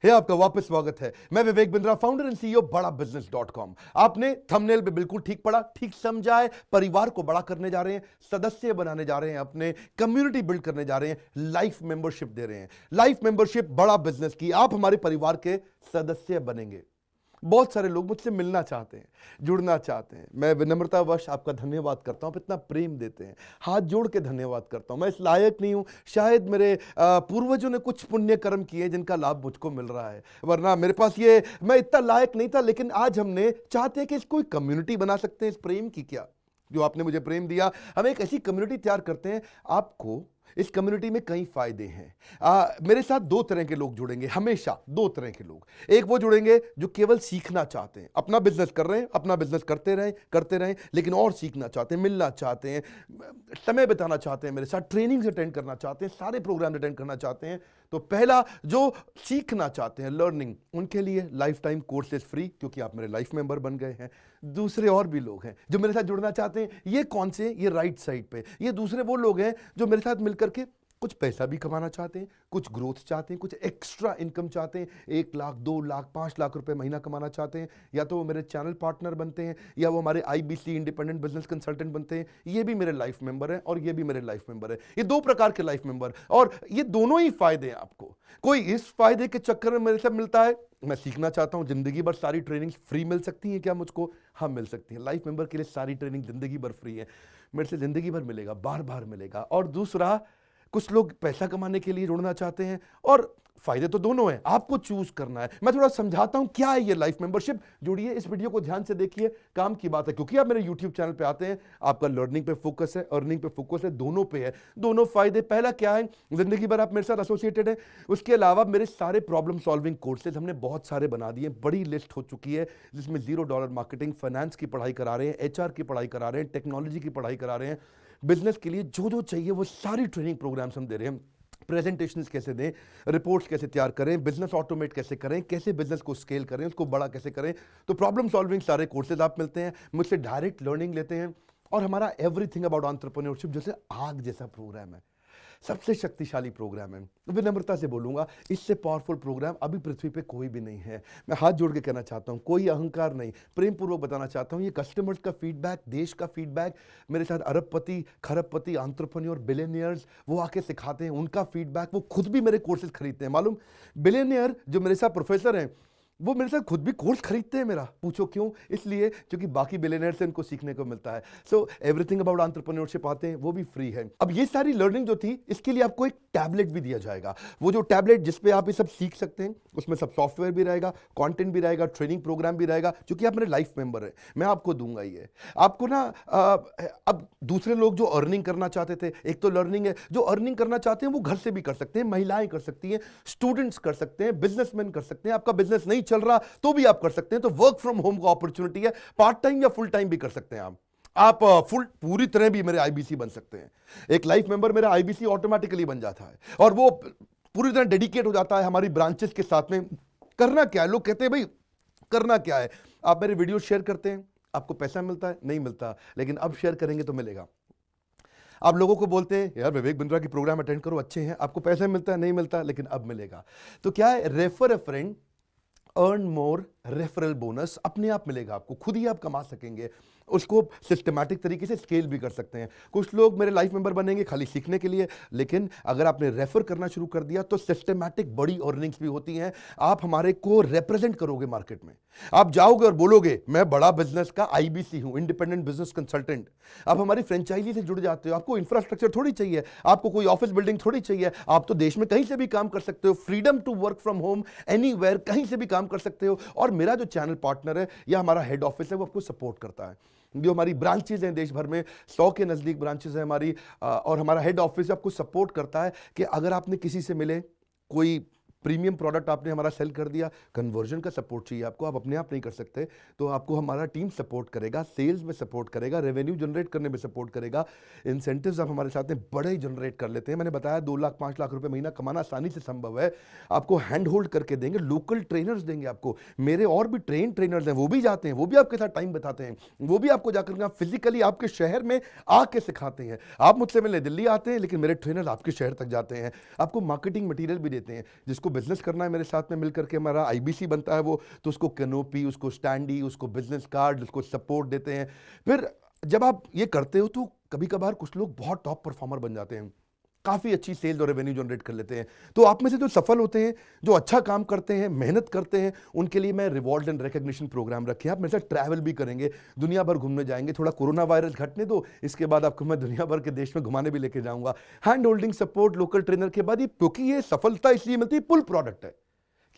हे आपका वापस स्वागत है। मैं Vivek Bindra, founder and CEO बड़ा बिजनेस .com। आपने थंबनेल पे बिल्कुल ठीक पढ़ा, ठीक समझा है। परिवार को बड़ा करने जा रहे हैं, सदस्य बनाने जा रहे हैं, अपने कम्युनिटी बिल्ड करने जा रहे हैं, लाइफ मेंबरशिप दे रहे हैं। लाइफ मेंबरशिप बड़ा बिजनेस की, आप हमारे परिवार के सदस्य बनेंगे। बहुत सारे लोग मुझसे मिलना चाहते हैं, जुड़ना चाहते हैं। मैं विनम्रतावश आपका धन्यवाद करता हूं, आप इतना प्रेम देते हैं, हाथ जोड़ के धन्यवाद करता हूं। मैं इस लायक नहीं हूं, शायद मेरे पूर्वजों ने कुछ पुण्य कर्म किए जिनका लाभ मुझको मिल रहा है, वरना मेरे पास ये मैं इतना लायक नहीं था। लेकिन आज हमने चाहते हैं कि इसको एक कम्युनिटी बना सकते हैं। इस प्रेम की क्या, जो आपने मुझे प्रेम दिया, हम एक ऐसी कम्युनिटी तैयार करते हैं। आपको इस कम्युनिटी में कई फायदे हैं। मेरे साथ दो तरह के लोग जुड़ेंगे, हमेशा दो तरह के लोग। एक वो जुड़ेंगे जो केवल सीखना चाहते हैं, अपना बिजनेस कर रहे हैं, अपना बिजनेस करते रहें, लेकिन और सीखना चाहते हैं, मिलना चाहते हैं, समय बिताना चाहते हैं, मेरे साथ ट्रेनिंग्स अटेंड करना चाहते हैं, सारे प्रोग्राम अटेंड करना चाहते हैं। तो पहला, जो सीखना चाहते हैं, लर्निंग, उनके लिए लाइफ टाइम कोर्सेज फ्री, क्योंकि आप मेरे लाइफ मेंबर बन गए हैं। दूसरे और भी लोग हैं जो मेरे साथ जुड़ना चाहते हैं। ये कौन से? ये राइट साइड पे, ये दूसरे वो लोग हैं जो मेरे साथ मिलकर के कुछ पैसा भी कमाना चाहते हैं, कुछ ग्रोथ चाहते हैं, कुछ एक्स्ट्रा इनकम चाहते हैं। 1 लाख, 2 लाख, 5 लाख रुपए महीना कमाना चाहते हैं। या तो वो मेरे चैनल पार्टनर बनते हैं, या वो हमारे IBC इंडिपेंडेंट बिजनेस कंसल्टेंट बनते हैं। ये भी मेरे लाइफ मेंबर है और ये भी मेरे लाइफ मेंबर है। ये दो प्रकार के लाइफ मेंबर, और ये दोनों ही फायदे हैं आपको। कोई इस फायदे के चक्कर में मेरे से मिलता है, मैं सीखना चाहता हूं, जिंदगी भर सारी ट्रेनिंग फ्री मिल सकती है क्या मुझको? हाँ, मिल सकती है। लाइफ मेंबर के लिए सारी ट्रेनिंग जिंदगी भर फ्री है, मेरे से जिंदगी भर मिलेगा, बार बार मिलेगा। और दूसरा, कुछ लोग पैसा कमाने के लिए जुड़ना चाहते हैं, और फायदे तो दोनों हैं, आपको चूज करना है। मैं थोड़ा समझाता हूं क्या है ये लाइफ मेंबरशिप। जुड़िए, इस वीडियो को ध्यान से देखिए, काम की बात है। क्योंकि आप मेरे YouTube चैनल पे आते हैं, आपका लर्निंग पे फोकस है, अर्निंग पे फोकस है, दोनों पे है। दोनों फायदे, पहला क्या है, जिंदगी भर आप मेरे साथ एसोसिएटेड है। उसके अलावा मेरे सारे प्रॉब्लम सॉल्विंग कोर्सेज हमने बहुत सारे बना दिए, बड़ी लिस्ट हो चुकी है, जिसमें $0 मार्केटिंग, फाइनेंस की पढ़ाई करा रहे हैं, HR की पढ़ाई करा रहे हैं, टेक्नोलॉजी की पढ़ाई करा रहे हैं। बिजनेस के लिए जो जो चाहिए वो सारी ट्रेनिंग प्रोग्राम्स हम दे रहे हैं। प्रेजेंटेशंस कैसे दें, रिपोर्ट्स कैसे तैयार करें, बिजनेस ऑटोमेट कैसे करें, कैसे बिजनेस को स्केल करें, उसको बड़ा कैसे करें। तो प्रॉब्लम सॉल्विंग सारे कोर्सेज आप मिलते हैं, मुझसे डायरेक्ट लर्निंग लेते हैं। और हमारा एवरीथिंग अबाउट एंटरप्रेन्योरशिप जैसे आग जैसा प्रोग्राम है, सबसे शक्तिशाली प्रोग्राम है। विनम्रता से बोलूंगा, इससे पावरफुल प्रोग्राम अभी पृथ्वी पे कोई भी नहीं है। मैं हाथ जोड़ के कहना चाहता हूं, कोई अहंकार नहीं, प्रेम पूर्वक बताना चाहता हूं, ये कस्टमर्स का फीडबैक, देश का फीडबैक, मेरे साथ अरबपति, खरबपति, एंटरप्रेन्योर, बिलियनियर्स, वो आके सिखाते हैं, उनका फीडबैक, वो खुद भी मेरे कोर्सेज खरीदते हैं। मालूम, बिलियनियर जो मेरे साथ प्रोफेसर हैं, वो मेरे साथ खुद भी कोर्स खरीदते हैं मेरा। पूछो क्यों? इसलिए क्योंकि बाकी बिलियनियर से उनको सीखने को मिलता है। सो एवरीथिंग अबाउट एंटरप्रेन्योरशिप आते हैं, वो भी फ्री है। अब ये सारी लर्निंग जो थी, इसके लिए आपको एक टैबलेट भी दिया जाएगा। वो जो टैबलेट जिसपे आप ये सब सीख सकते हैं, उसमें सब सॉफ्टवेयर भी रहेगा, कंटेंट भी रहेगा, ट्रेनिंग प्रोग्राम भी रहेगा। क्योंकि आप मेरे लाइफ मेंबर हैं, मैं आपको दूंगा ये। आपको ना अब दूसरे लोग जो अर्निंग करना चाहते थे, एक तो लर्निंग है, जो अर्निंग करना चाहते हैं वो घर से भी कर सकते हैं, महिलाएं कर सकती हैं, स्टूडेंट्स कर सकते हैं, बिजनेसमैन कर सकते हैं। आपका बिजनेस नहीं चल रहा तो भी आप कर सकते हैं। तो वर्क फ्रॉम होम का अपॉर्चुनिटी है, पार्ट टाइम या फुल टाइम भी कर सकते हैं आप फुल पूरी तरह भी मेरे IBC बन सकते हैं। एक लाइफ मेंबर मेरा IBC ऑटोमेटिकली बन जाता है, और वो पूरी तरह डेडिकेट हो जाता है हमारी ब्रांचेस के साथ में। करना क्या है, लोग कहते हैं भाई करना क्या है, आप मेरे वीडियो शेयर करते हैं, आपको पैसा मिलता है? नहीं मिलता, लेकिन अब शेयर करेंगे तो मिलेगा। आप लोगों को बोलते हैं यार विवेक बिंद्रा की प्रोग्राम अटेंड करो, अच्छे हैं, आपको पैसा मिलता है? नहीं मिलता, लेकिन अब मिलेगा। तो क्या है, refer a friend, earn more, referral bonus अपने आप मिलेगा आपको, खुद ही आप कमा सकेंगे। उसको सिस्टमैटिक तरीके से स्केल भी कर सकते हैं। कुछ लोग मेरे लाइफ मेंबर बनेंगे खाली सीखने के लिए, लेकिन अगर आपने रेफर करना शुरू कर दिया तो सिस्टमैटिक बड़ी अर्निंग्स भी होती हैं। आप हमारे को रिप्रेजेंट करोगे मार्केट में, आप जाओगे और बोलोगे मैं बड़ा बिजनेस का IBC हूं, इंडिपेंडेंट बिजनेस कंसल्टेंट। आप हमारी फ्रेंचाइजी से जुड़ जाते हो, आपको इंफ्रास्ट्रक्चर थोड़ी चाहिए, आपको कोई ऑफिस बिल्डिंग थोड़ी चाहिए, आप तो देश में कहीं से भी काम कर सकते हो, freedom to work from home, anywhere, कहीं से भी काम कर सकते हो। और मेरा जो चैनल पार्टनर है या हमारा हेड ऑफिस है, वो आपको सपोर्ट करता है। जो हमारी ब्रांचेज हैं देश भर में, 100 के नजदीक ब्रांचेज हैं हमारी, और हमारा हेड ऑफिस आपको सपोर्ट करता है कि अगर आपने किसी से मिले, कोई प्रीमियम प्रोडक्ट आपने हमारा सेल कर दिया, कन्वर्जन का सपोर्ट चाहिए आपको, आप अपने आप नहीं कर सकते, तो आपको हमारा टीम सपोर्ट करेगा, सेल्स में सपोर्ट करेगा, रेवेन्यू जनरेट करने में सपोर्ट करेगा। इंसेंटिव्स आप हमारे साथ में बड़े ही जनरेट कर लेते हैं। मैंने बताया 2 लाख 5 लाख रुपए महीना कमाना आसानी से संभव है। आपको हैंड होल्ड करके देंगे, लोकल ट्रेनर्स देंगे आपको, मेरे और भी ट्रेनर्स हैं, वो भी जाते हैं, वो भी आपके साथ टाइम बताते हैं, वो भी आपको जाकर फिजिकली आपके शहर में आके सिखाते हैं। आप मुझसे मिलने दिल्ली आते हैं, लेकिन मेरे ट्रेनर आपके शहर तक जाते हैं, आपको मार्केटिंग मटीरियल भी देते हैं, जिसको बिजनेस करना है मेरे साथ में मिलकर के, हमारा आईबीसी बनता है वो, तो उसको कैनोपी, उसको स्टैंडी, उसको बिजनेस कार्ड, उसको सपोर्ट देते हैं। फिर जब आप ये करते हो तो कभी कभार कुछ लोग बहुत टॉप परफॉर्मर बन जाते हैं, काफ़ी अच्छी सेल्स और रेवेन्यू जनरेट कर लेते हैं। तो आप में से जो सफल होते हैं, जो अच्छा काम करते हैं, मेहनत करते हैं, उनके लिए मैं रिवॉर्ड एंड रिकग्निशन प्रोग्राम रखे हैं। आप मेरे साथ ट्रैवल भी करेंगे, दुनिया भर घूमने जाएंगे। थोड़ा कोरोना वायरस घटने दो, इसके बाद आपको मैं दुनिया भर के देश में घुमाने भी लेके जाऊंगा। Hand holding support, local trainer के बाद, क्योंकि ये सफलता इसलिए मिलती है, पुल प्रोडक्ट है।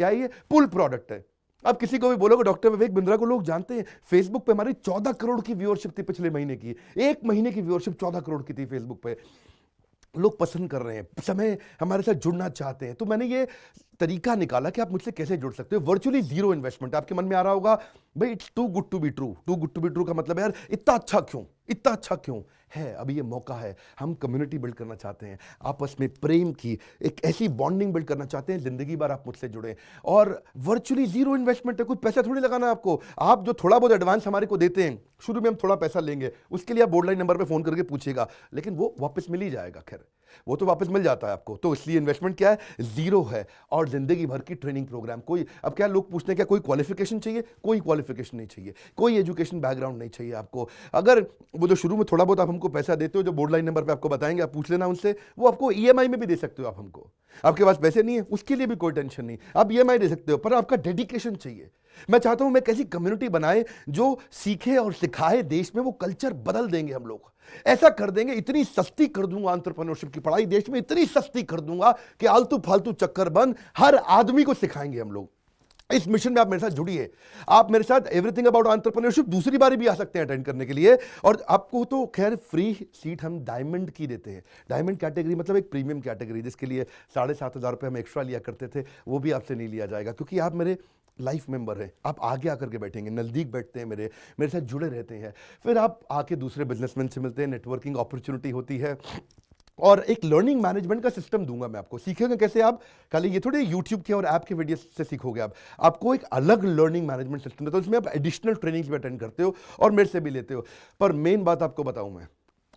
क्या है ये? पुल प्रोडक्ट है। अब किसी को भी बोलोगे डॉक्टर विवेक बिंद्रा को लोग जानते हैं, फेसबुक पे हमारी 14 करोड़ की व्यूअरशिप थी पिछले महीने की, एक महीने की व्यूअरशिप 14 करोड़ की थी फेसबुक पे। लोग पसंद कर रहे हैं, समय हमारे साथ जुड़ना चाहते हैं। तो मैंने ये तरीका निकाला कि आप मुझसे कैसे जुड़ सकते हो, वर्चुअली जीरो इन्वेस्टमेंट। आपके मन में आ रहा होगा भाई it's too good to be true. Too good to be true का मतलब है यार इतना अच्छा क्यों, इतना अच्छा क्यों है? अभी ये मौका है, हम कम्युनिटी बिल्ड करना चाहते हैं, आपस में प्रेम की एक ऐसी बॉन्डिंग बिल्ड करना चाहते हैं, जिंदगी भर आप मुझसे जुड़े। और वर्चुअली जीरो इन्वेस्टमेंट है, कुछ पैसा थोड़ी लगाना है आपको। आप जो थोड़ा बहुत एडवांस हमारे को देते हैं, शुरू में हम थोड़ा पैसा लेंगे, उसके लिए आप बोर्ड लाइन नंबर पे फोन करके पूछिएगा, लेकिन वो वापस मिल ही जाएगा। खैर वो तो वापस मिल जाता है आपको। तो इसलिए इन्वेस्टमेंट क्या है? जीरो है। और जिंदगी भर की ट्रेनिंग प्रोग्राम। कोई, अब क्या लोग पूछते हैं क्या कोई क्वालिफिकेशन चाहिए? कोई क्वालिफिकेशन नहीं चाहिए, कोई एजुकेशन बैकग्राउंड नहीं चाहिए आपको। अगर वो जो शुरू में थोड़ा बहुत आप हमको पैसा देते हो, जो बोर्ड लाइन नंबर पे आपको बताएंगे, आप पूछ लेना उनसे, वो आपको ईएमआई में भी दे सकते हो आप हमको। आपके पास पैसे नहीं है उसके लिए भी कोई टेंशन नहीं, आप ईएमआई दे सकते हो, पर आपका डेडिकेशन चाहिए। मैं चाहता हूं मैं कैसी कम्युनिटी बनाए जो सीखे और सिखाए देश में, वो कल्चर बदल देंगे हम लोग। ऐसा कर देंगे, इतनी सस्ती कर दूंगा एंटरप्रेन्योरशिप की पढ़ाई देश में, इतनी सस्ती कर दूंगा कि आलतू फालतू चक्कर बंद, हर आदमी को सिखाएंगे हम लोग। इस मिशन में आप मेरे साथ जुड़िए। आप मेरे साथ एवरीथिंग अबाउट एंटरप्रेन्योरशिप दूसरी बारी भी आ सकते हैं अटेंड करने के लिए। और आपको तो खैर फ्री सीट हम डायमंड की देते हैं। डायमंड कैटेगरी मतलब एक प्रीमियम कैटेगरी, जिसके लिए 7,500 रुपये हम एक्स्ट्रा लिया करते थे, वो भी आपसे नहीं लिया जाएगा, क्योंकि आप मेरे लाइफ मेंबर हैं। आप आगे आकर के बैठेंगे, नज़दीक बैठते हैं, मेरे साथ जुड़े रहते हैं। फिर आप आके दूसरे बिजनेसमैन से मिलते हैं, नेटवर्किंग अपॉर्चुनिटी होती है। और एक लर्निंग मैनेजमेंट का सिस्टम दूंगा मैं आपको। सीखेंगे कैसे? आप खाली ये थोड़ी यूट्यूब के और ऐप के वीडियो से सीखोगे, आप आपको एक अलग लर्निंग मैनेजमेंट सिस्टम है। तो इसमें आप एडिशनल ट्रेनिंग्स भी अटेंड करते हो और मेरे से भी लेते हो। पर मेन बात आपको बताऊं मैं,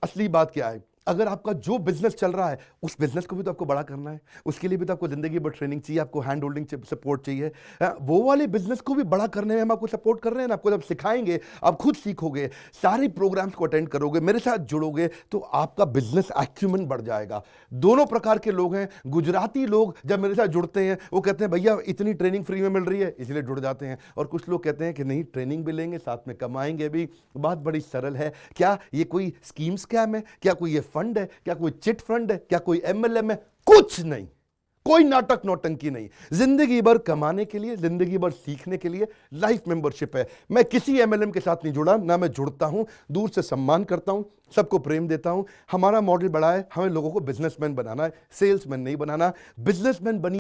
असली बात क्या है, अगर आपका जो बिजनेस चल रहा है उस बिजनेस को भी तो आपको बड़ा करना है, उसके लिए भी तो आपको जिंदगी भर ट्रेनिंग चाहिए, आपको हैंड होल्डिंग सपोर्ट चाहिए। वो वाले बिजनेस को भी बड़ा करने में हम आपको सपोर्ट कर रहे हैं ना। आपको जब सिखाएंगे, आप खुद सीखोगे, सारे प्रोग्राम्स को अटेंड करोगे, मेरे साथ जुड़ोगे, तो आपका बिजनेस एक्यूमेंट बढ़ जाएगा। दोनों प्रकार के लोग हैं। गुजराती लोग जब मेरे साथ जुड़ते हैं वो कहते हैं भैया इतनी ट्रेनिंग फ्री में मिल रही है, इसलिए जुड़ जाते हैं। और कुछ लोग कहते हैं कि नहीं, ट्रेनिंग भी लेंगे, साथ में कमाएंगे भी। बात बड़ी सरल है। क्या ये कोई स्कीम स्कैम है? क्या कोई ये फंड है? क्या कोई चिट फंड है? क्या कोई एमएलएम है? कुछ नहीं, कोई नाटक नौटंकी नहीं। जिंदगी भर कमाने के लिए, जिंदगी भर सीखने के लिए लाइफ मेंबरशिप है। मैं किसी एमएलएम के साथ नहीं जुड़ा, ना मैं जुड़ता हूं। दूर से सम्मान करता हूं, सबको प्रेम देता हूं। हमारा मॉडल बड़ा है, हमें लोगों को बिजनेसमैन बनाना है, सेल्समैन नहीं बनाना। बिजनेसमैन बनी